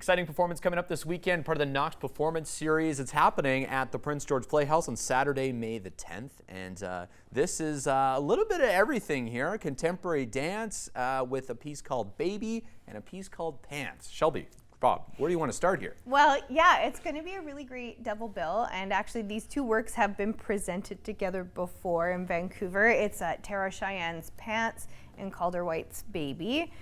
Exciting performance coming up this weekend, part of the Knox Performance Series. It's happening at the Prince George Playhouse on Saturday, May the 10th. And this is a little bit of everything here. Contemporary dance with a piece called Baby and a piece called Pants. Shelby, Bob, where do you want to start here? Well, yeah, it's going to be a really great double bill. And actually, these two works have been presented together before in Vancouver. It's Tara Cheyenne's Pants and Calder White's Baby.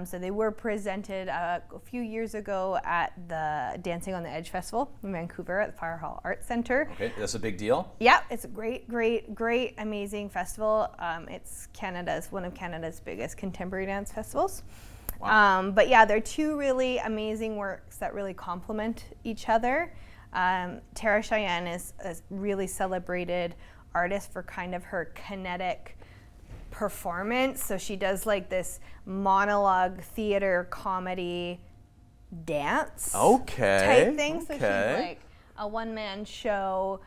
So they were presented a few years ago at the Dancing on the Edge Festival in Vancouver at the Fire Hall Arts Center. Okay, that's a big deal. Yeah, it's a great, amazing festival. It's one of Canada's biggest contemporary dance festivals. Wow. But yeah, they're two really amazing works that really complement each other. Tara Cheyenne is a really celebrated artist for kind of her kinetic performance. So she does like this monologue theater comedy dance type thing. So she's like a one-man show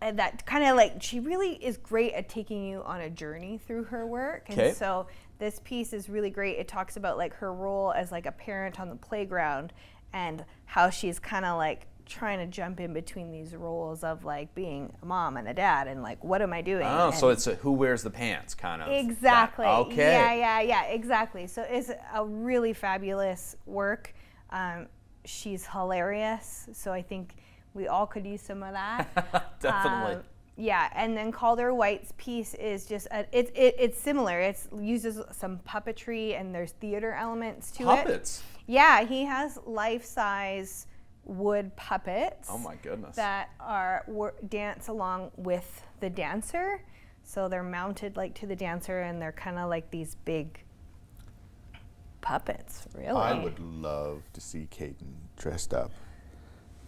that kind of like, she really is great at taking you on a journey through her work. And so this piece is really great. It talks about like her role as like a parent on the playground and how she's kind of like trying to jump in between these roles of like being a mom and a dad and like, what am I doing? Oh, and so it's a who wears the pants kind of. Exactly. Okay. Yeah, exactly. So it's a really fabulous work. She's hilarious. So I think we all could use some of that. Definitely. Yeah, and then Calder White's piece is just, it's similar. It uses some puppetry and there's theater elements to it. Puppets? Yeah, he has life-size wood puppets. Oh my goodness. That dance along with the dancer. So they're mounted like to the dancer and they're kind of like these big puppets, really. I would love to see Caden dressed up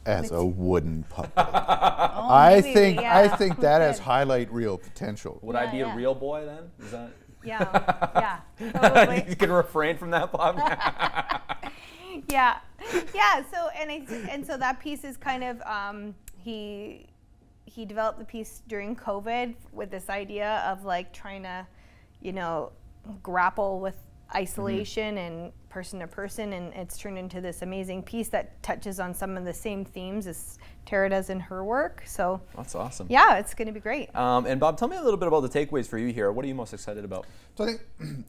as a wooden puppet. I think that has highlight reel potential. Would I be a real boy then? Is that? Yeah, probably. You can refrain from that, Bob. Yeah. So that piece is kind of he developed the piece during COVID with this idea of like trying to, grapple with isolation and person to person, and it's turned into this amazing piece that touches on some of the same themes as Tara does in her work. So that's awesome. Yeah, it's going to be great. And Bob, tell me a little bit about the takeaways for you here. What are you most excited about? So I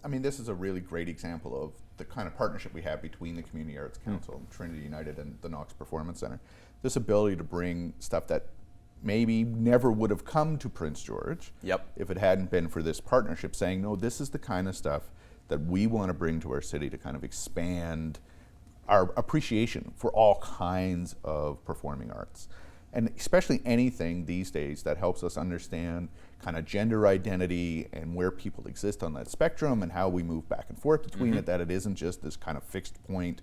think, this is a really great example of the kind of partnership we have between the Community Arts Council, Trinity United, and the Knox Performance Center. This ability to bring stuff that maybe never would have come to Prince George if it hadn't been for this partnership, saying, no, this is the kind of stuff that we want to bring to our city to kind of expand our appreciation for all kinds of performing arts. And especially anything these days that helps us understand kind of gender identity and where people exist on that spectrum and how we move back and forth between it, that it isn't just this kind of fixed point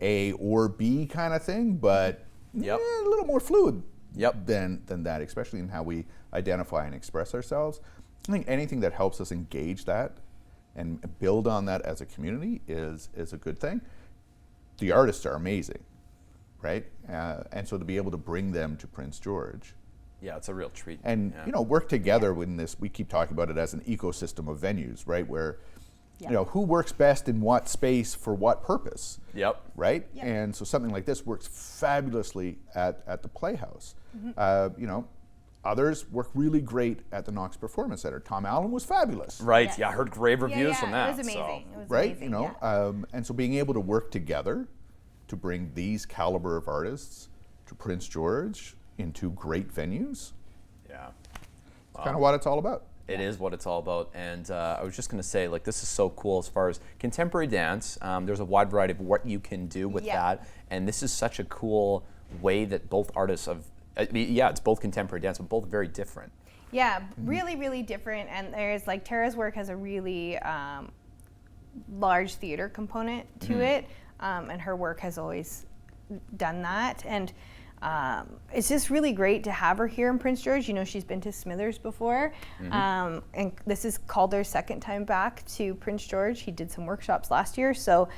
A or B kind of thing, but a little more fluid than that, especially in how we identify and express ourselves. I think anything that helps us engage that and build on that as a community is a good thing. The artists are amazing, right? And so to be able to bring them to Prince George. Yeah, it's a real treat. And, work together in this, we keep talking about it as an ecosystem of venues, right? Where, who works best in what space for what purpose, right? And so something like this works fabulously at the Playhouse. Others work really great at the Knox Performance Center. Tom Allen was fabulous. Right, I heard rave reviews from that. It was amazing. So. It was right, amazing, and so being able to work together to bring these caliber of artists to Prince George into great venues. Yeah. It's kind of what it's all about. It is what it's all about. And I was just going to say, this is so cool as far as contemporary dance. There's a wide variety of what you can do with that. And this is such a cool way that both artists it's both contemporary dance, but both very different. Yeah, really, really different. And there's Tara's work has a really large theater component to it. And her work has always done that. And it's just really great to have her here in Prince George. She's been to Smithers before. And this is Calder's second time back to Prince George. He did some workshops last year. So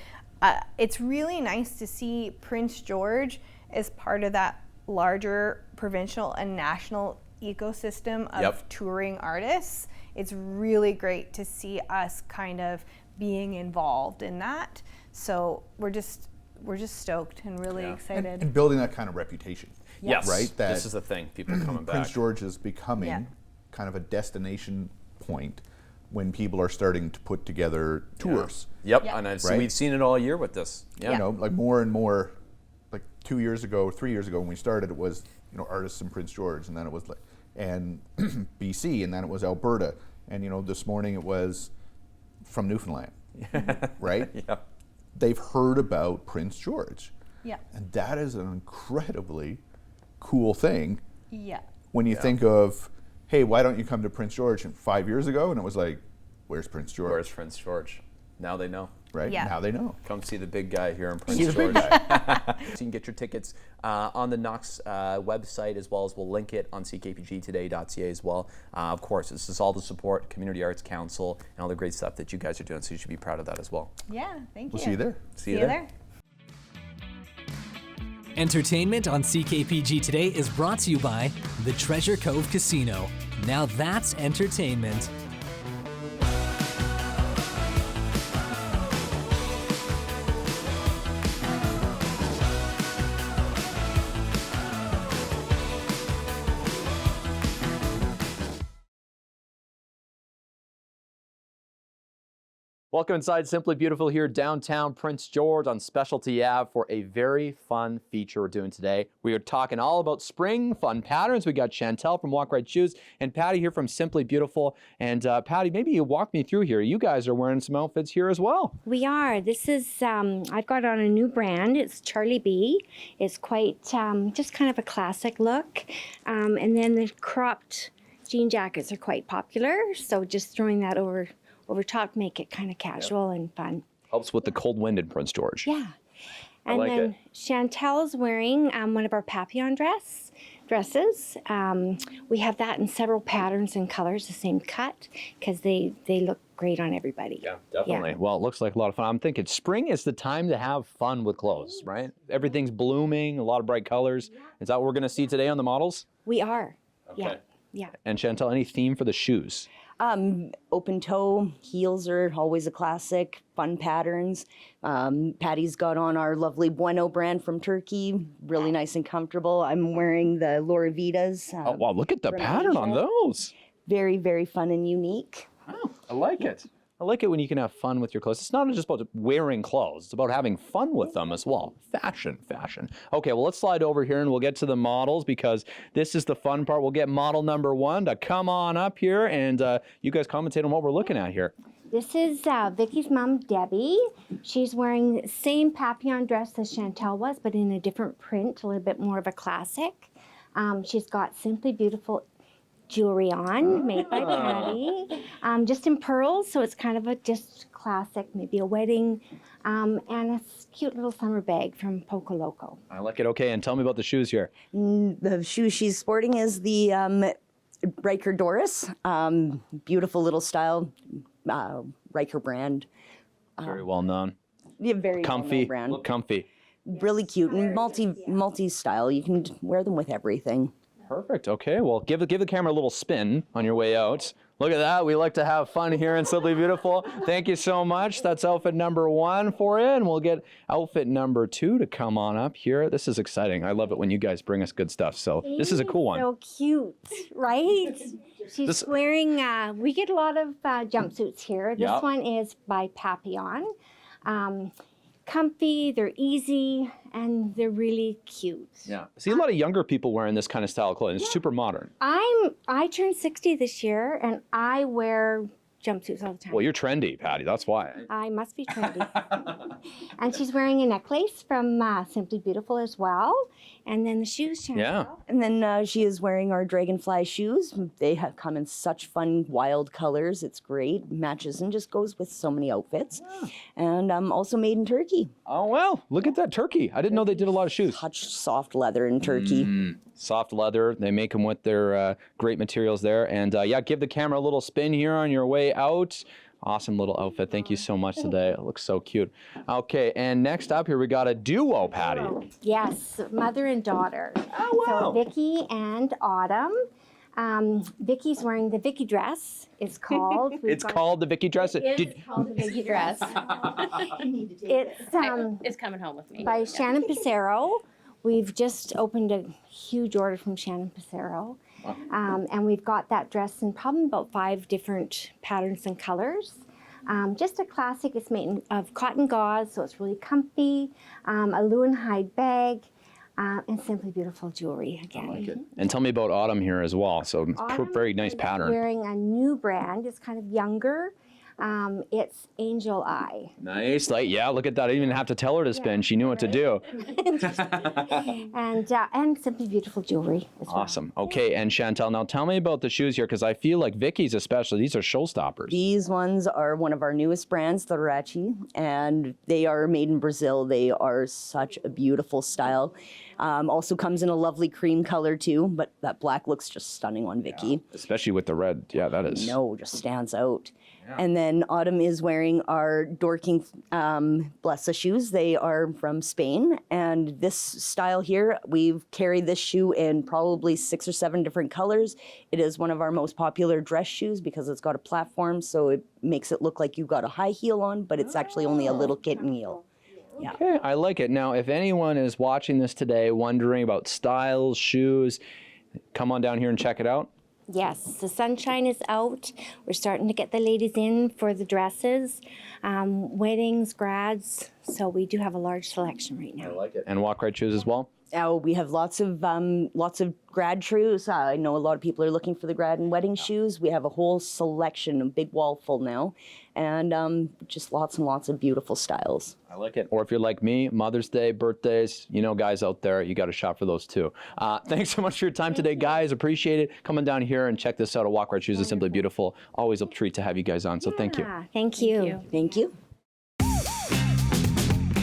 it's really nice to see Prince George as part of that larger provincial and national ecosystem of touring artists. It's really great to see us kind of being involved in that. So we're just we're just stoked and really excited. And building that kind of reputation. Yes, right? That this is the thing. People coming back. Prince George is becoming Yeah. kind of a destination point when people are starting to put together tours. Yep, Yeah. and Right? we've seen it all year with this. Yeah. You know, like more and more, like 2 years ago, 3 years ago when we started, it was, you know, artists in Prince George, and then it was like, and BC, and then it was Alberta, and you know, this morning it was from Newfoundland, right? Yeah. They've heard about Prince George, Yeah. and that is an incredibly cool thing Yeah. when you think of, hey, why don't you come to Prince George? And 5 years ago, and it was like, where's Prince George? Where's Prince George? Now they know. Right? Yeah. Now they know. Come see the big guy here in Prince See the George. big guy. So you can get your tickets on the Knox website, as well as we'll link it on ckpgtoday.ca as well. Of course, this is all to support Community Arts Council and all the great stuff that you guys are doing, so you should be proud of that as well. Yeah, thank We'll you. see you there. See you there. Entertainment on CKPG Today is brought to you by the Treasure Cove Casino. Now that's entertainment. Welcome inside Simply Beautiful here downtown Prince George on Specialty Ave for a very fun feature we're doing today. We are talking all about spring, fun patterns. We got Chantel from Walk Rite Shoes and Patty here from Simply Beautiful. And Patty, maybe you walk me through here. You guys are wearing some outfits here as well. We are. This is, I've got on a new brand. It's Charlie B. It's quite, just kind of a classic look. And then the cropped jean jackets are quite popular. So just throwing that over top, make it kind of casual and fun. Helps with the cold wind in Prince George. Yeah. I And like then it. Chantel's wearing one of our papillon dresses. We have that in several patterns and colors, the same cut, because they look great on everybody. Yeah, definitely. Well, it looks like a lot of fun. I'm thinking spring is the time to have fun with clothes, right? Everything's blooming, a lot of bright colors. Is that what we're going to see today on the models? We are. Yeah. Okay. Yeah. And Chantel, any theme for the shoes? Open toe, heels are always a classic, fun patterns. Patty's got on our lovely Bueno brand from Turkey, really nice and comfortable. I'm wearing the Laura Vitas. Oh, wow, look at the from pattern on Asia. those. Very, very fun and unique. Oh, I like it. I like it when you can have fun with your clothes. It's not just about wearing clothes. It's about having fun with them as well. Fashion, fashion. Okay, well, let's slide over here and we'll get to the models because this is the fun part. We'll get model number 1 to come on up here and you guys commentate on what we're looking at here. This is Vicky's mom, Debbie. She's wearing the same papillon dress as Chantel was, but in a different print, a little bit more of a classic. She's got Simply Beautiful jewelry on, made by Patty, just in pearls, so it's kind of a just classic, maybe a wedding, and a cute little summer bag from Poco Loco. I like it. Okay, and tell me about the shoes here. The shoe she's sporting is the Riker Doris. Beautiful little style, Riker brand. Very well known. Yeah, very Comfy, well-known brand. comfy. Really cute and multi-style. You can wear them with everything. Perfect. Okay. Well, give the camera a little spin on your way out. Look at that. We like to have fun here in Simply Beautiful. Thank you so much. That's outfit number 1 for you, and we'll get outfit number 2 to come on up here. This is exciting. I love it when you guys bring us good stuff. So this is a cool one. So cute, right? She's wearing, we get a lot of jumpsuits here. This Yep. one is by Papillon. Comfy, they're easy, and they're really cute. Yeah. See a lot of younger people wearing this kind of style of clothing. It's super modern. I turned 60 this year, and I wear jumpsuits all the time. Well, you're trendy, Patty. That's why. I must be trendy. And she's wearing a necklace from Simply Beautiful as well. And then the shoes, Chantel. Yeah. And then she is wearing our dragonfly shoes. They have come in such fun, wild colors. It's great. Matches and just goes with so many outfits. And also made in Turkey. Oh, well, look at that turkey. I didn't know they did a lot of shoes. Touch soft leather in Turkey. Soft leather. They make them with their great materials there. And yeah, give the camera a little spin here on your way out. Awesome little outfit. Thank you so much today. It looks so cute. Okay, and next up here we got a duo, Patty. Yes, mother and daughter. Oh, wow. So Vicky and Autumn. Vicky's wearing the Vicky dress. It's called. It's called the Vicky dress. It's called the Vicky dress. It's coming home with me. By Shannon Pissarro. We've just opened a huge order from Shannon Pissarro. And we've got that dress in probably about 5 different patterns and colors. Just a classic. It's made of cotton gauze, so it's really comfy. A Lewin hide bag. And simply beautiful jewelry again. I like it. And tell me about Autumn here as well. So very nice pattern. Wearing a new brand. It's kind of younger. It's Angel Eye. Nice. Yeah, look at that. I didn't even have to tell her to spin. She knew what to do. And simply beautiful jewelry as well. Awesome. Okay, and Chantel, now tell me about the shoes here, because I feel like Vicky's especially, these are showstoppers. These ones are one of our newest brands, the Rachi, and they are made in Brazil. They are such a beautiful style. Also comes in a lovely cream color too, but that black looks just stunning on Vicky. Yeah, especially with the red. Yeah, that is. No, just stands out. Yeah. And then Autumn is wearing our Dorking Blessa shoes. They are from Spain. And this style here, we've carried this shoe in probably 6 or 7 different colors. It is one of our most popular dress shoes because it's got a platform, so it makes it look like you've got a high heel on, but it's actually only a little kitten heel. Yeah. Okay, I like it. Now, if anyone is watching this today wondering about styles, shoes, come on down here and check it out. Yes, the sunshine is out. We're starting to get the ladies in for the dresses, weddings, grads. So we do have a large selection right now. I like it. And Walk Rite Shoes as well? We have lots of grad shoes. I know a lot of people are looking for the grad and wedding shoes. We have a whole selection, a big wall full now, and just lots and lots of beautiful styles. I like it. Or if you're like me, Mother's Day, birthdays, you know, guys out there, you got to shop for those too. Thanks so much for your time today, guys. Appreciate it. Coming down here and check this out at Walk Rite Shoes is simply beautiful. Always a treat to have you guys on. So thank you. Thank you. Thank you.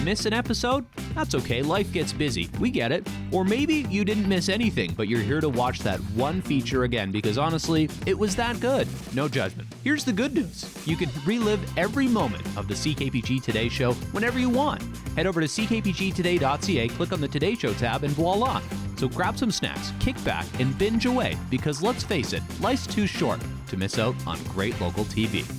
Miss an episode? That's okay, life gets busy. We get it. Or maybe you didn't miss anything, but you're here to watch that one feature again because honestly, it was that good. No judgment. Here's the good news. You can relive every moment of the CKPG Today show whenever you want. Head over to ckpgtoday.ca, click on the Today Show tab, and voila. So grab some snacks, kick back, and binge away because let's face it, life's too short to miss out on great local TV.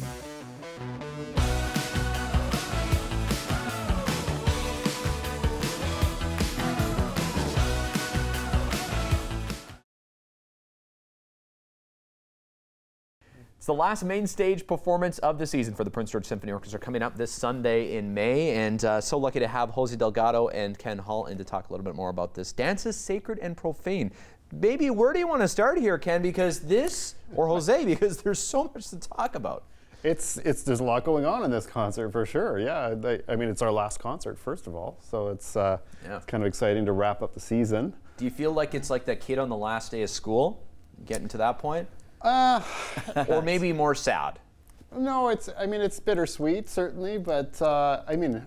It's the last main stage performance of the season for the Prince George Symphony Orchestra coming up this Sunday in May, and so lucky to have Jose Delgado and Ken Hall in to talk a little bit more about this. Dance is sacred and profane. Maybe where do you want to start here, Ken? Because this, or Jose, because there's so much to talk about. There's a lot going on in this concert for sure. Yeah, I mean it's our last concert first of all, so it's kind of exciting to wrap up the season. Do you feel like it's like that kid on the last day of school, getting to that point? Or maybe more sad? No, it's bittersweet certainly, but I mean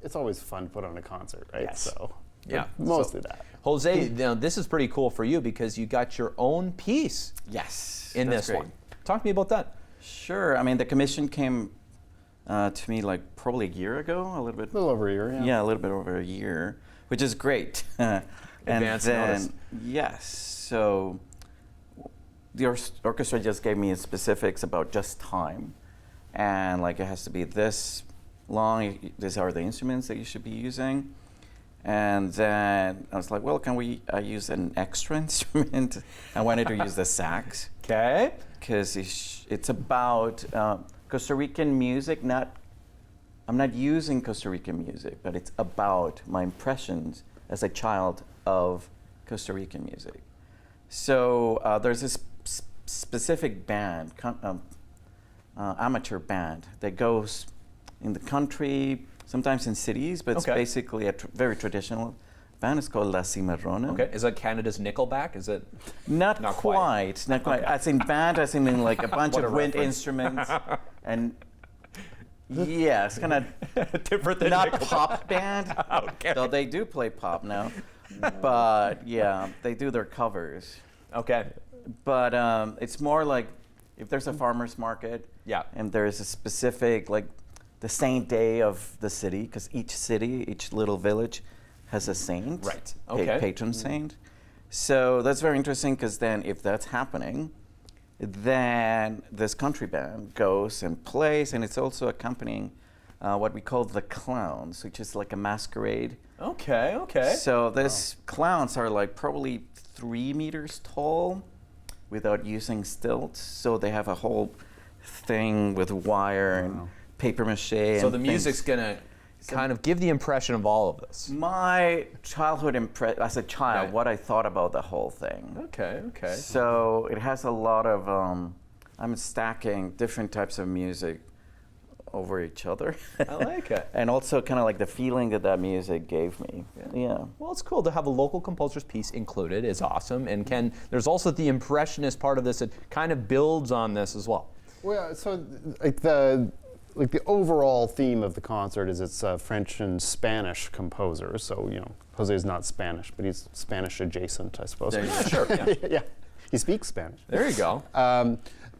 it's always fun to put on a concert, right? Yes. So yeah, mostly that. Jose, now this is pretty cool for you because you got your own piece. Yes, in this great. one. Talk to me about that. Sure. I mean, the commission came to me like probably a year ago, a little over a year. Yeah, a little bit over a year, which is great. Advance notice. Yes. So the orchestra just gave me specifics about just time, and like it has to be this long. These are the instruments that you should be using. And then I was like, well, can we use an extra instrument? I wanted to use the sax. Okay. Because it's about Costa Rican music. I'm not using Costa Rican music, but it's about my impressions as a child of Costa Rican music. So there's this specific band, amateur band, that goes in the country, sometimes in cities, but it's basically a very traditional band. It's called La Cimarrona. Okay, is that Canada's Nickelback? Is it? Not quite. Not quite. As in band, as in like a bunch of wind instruments, and yeah, it's kind of different than not Nickelback. Pop band. Okay. Though they do play pop now, but yeah, they do their covers. Okay. But it's more like if there's a farmer's market, and there's a specific like the saint day of the city, because each city, each little village has a saint, right? Okay. Patron saint. So that's very interesting because then if that's happening, then this country band goes and plays, and it's also accompanying what we call the clowns, which is like a masquerade. Okay, okay. So these clowns are like probably 3 meters tall without using stilts. So they have a whole thing with wire and paper mache. So and the music's things. gonna kind of give the impression of all of this. My childhood as a child, Right. what I thought about the whole thing. Okay, okay. So it has a lot of, I'm stacking different types of music over each other. I like it. And also kind of like the feeling that music gave me. Yeah. Well, it's cool to have a local composer's piece included. Is awesome. And Ken, there's also the impressionist part of this that kind of builds on this as well. Well, so like the overall theme of the concert is it's French and Spanish composers. So Jose is not Spanish, but he's Spanish adjacent, I suppose. Yeah, sure. Yeah. Yeah, he speaks Spanish. There you go.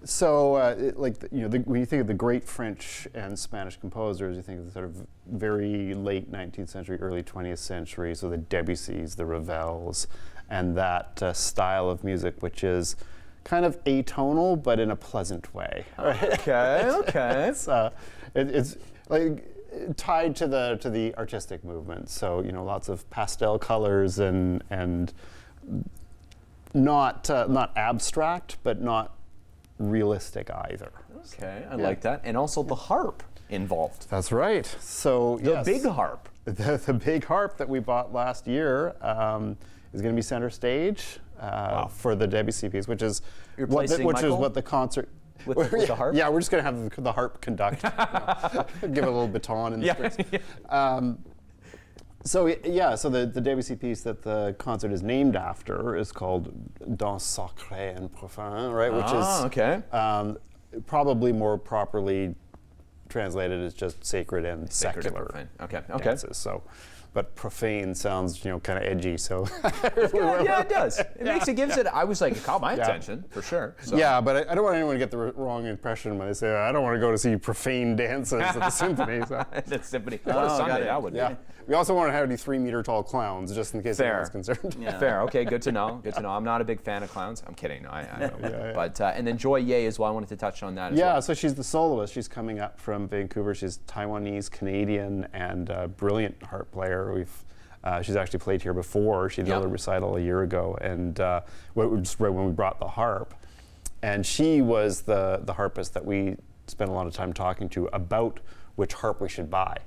When you think of the great French and Spanish composers, you think of the sort of very late 19th century, early 20th century, so the Debussys, the Ravels, and that style of music, which is kind of atonal, but in a pleasant way. Okay, okay. It's like tied to the artistic movement. So lots of pastel colors and not abstract, but not realistic either. Okay, I like that. And also the harp involved. That's right. So The yes, big harp. the big harp that we bought last year is going to be center stage for the Debussy piece, which is Replacing what Michael? the concert. With the harp? Yeah, we're just going to have the harp conduct, give it a little baton in the strings. So the Debussy piece that the concert is named after is called Danse Sacrée and Profane, right? Which is okay. Probably more properly translated as just sacred and Sacred and secular profane. Okay, okay. dances. So, but profane sounds kind of edgy. So Yeah, it does. It gives it. I was like, it caught my attention for sure. So. yeah, but I don't want anyone to get the wrong impression when they say I don't want to go to see profane dances at the symphony. So. The symphony. What a Sunday that would be. Yeah. We also want to have any 3 meter tall clowns, just in case anyone's concerned. Yeah. Fair. Okay, good to know. Good to know. I'm not a big fan of clowns. I'm kidding. No, I know. Yeah. But and then Joy Yeh as well. I wanted to touch on that as well. So she's the soloist. She's coming up from Vancouver. She's Taiwanese, Canadian, and a brilliant harp player. She's actually played here before. She did a recital a year ago, and just right when we brought the harp. And she was the harpist that we spent a lot of time talking to about which harp we should buy.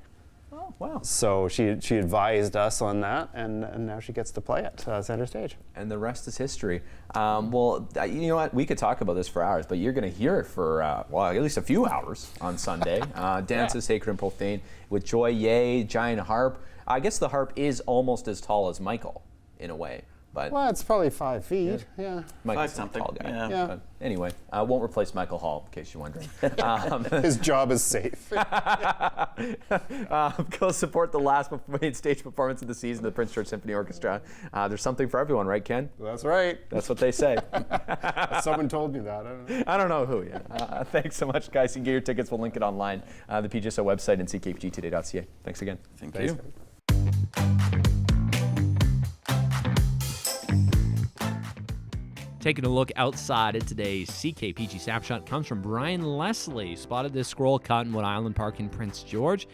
Oh, wow. So she advised us on that, and now she gets to play it center stage. And the rest is history. Well, you know what? We could talk about this for hours, but you're going to hear it for, at least a few hours on Sunday. Dances Sacred and Profane with Joy Yeh, giant harp. I guess the harp is almost as tall as Michael, in a way. But Well, it's probably 5 feet. Yeah. Michael's 5 something, a tall guy. yeah. Yeah. But anyway, won't replace Michael Hall, in case you're wondering. His job is safe. Go support the last main stage performance of the season of the Prince George Symphony Orchestra. There's something for everyone, right, Ken? That's right. That's what they say. Someone told me that. I don't know who yet. Thanks so much, guys. You can get your tickets. We'll link it online, the PGSO website and ckpgtoday.ca. Thanks again. Thank you. Taking a look outside at today's CKPG Snapshot comes from Brian Leslie. Spotted this squirrel at Cottonwood Island Park in Prince George.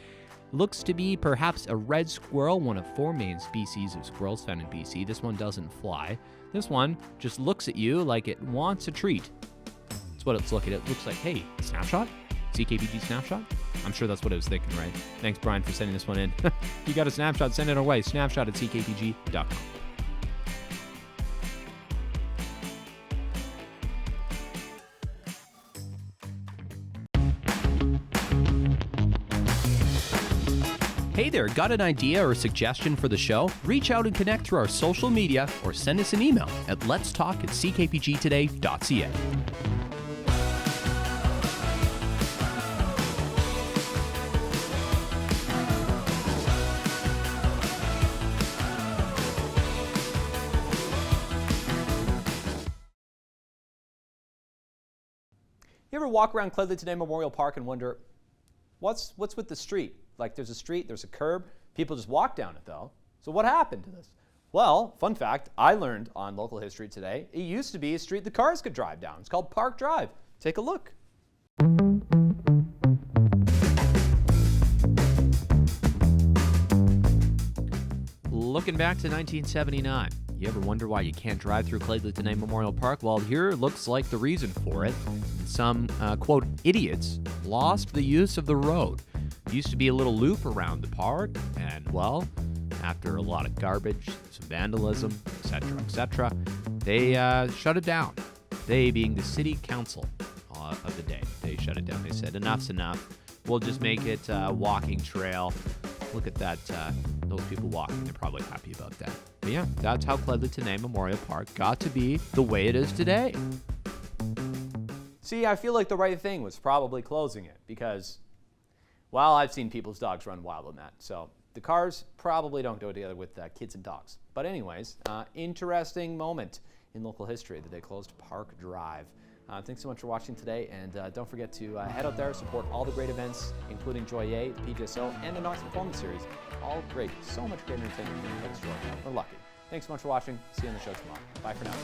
Looks to be perhaps a red squirrel, one of 4 main species of squirrels found in BC. This one doesn't fly. This one just looks at you like it wants a treat. That's what it's looking at. It looks like, hey, snapshot? CKPG Snapshot? I'm sure that's what I was thinking, right? Thanks, Brian, for sending this one in. You got a snapshot, send it our way. Snapshot at ckpg.com. Hey there, got an idea or suggestion for the show? Reach out and connect through our social media or send us an email at letstalk@ckpgtoday.ca. You ever walk around Cledley Today Memorial Park and wonder, what's with the street? Like there's a street, there's a curb, people just walk down it though. So what happened to this? Well, fun fact, I learned on Local History Today, it used to be a street the cars could drive down. It's called Park Drive. Take a look. Looking back to 1979, you ever wonder why you can't drive through Cladley Today Memorial Park? Well, here looks like the reason for it. Some, quote, idiots lost the use of the road. It used to be a little loop around the park, and, well, after a lot of garbage, some vandalism, etc., they shut it down. They being the city council of the day. They shut it down. They said, enough's enough. We'll just make it a walking trail. Look at that, those people walking. They're probably happy about that. But yeah, that's how Cladley Today Memorial Park got to be the way it is today. See, I feel like the right thing was probably closing it because, well, I've seen people's dogs run wild on that. So the cars probably don't go together with kids and dogs. But anyways, interesting moment in local history that they closed Park Drive. Thanks so much for watching today, and don't forget to head out there, support all the great events, including Joy Yeh, the PGSO, and the Knox Performance Series. All great. So much great entertainment here in Extraordinary. We're lucky. Thanks so much for watching. See you on the show tomorrow. Bye for now.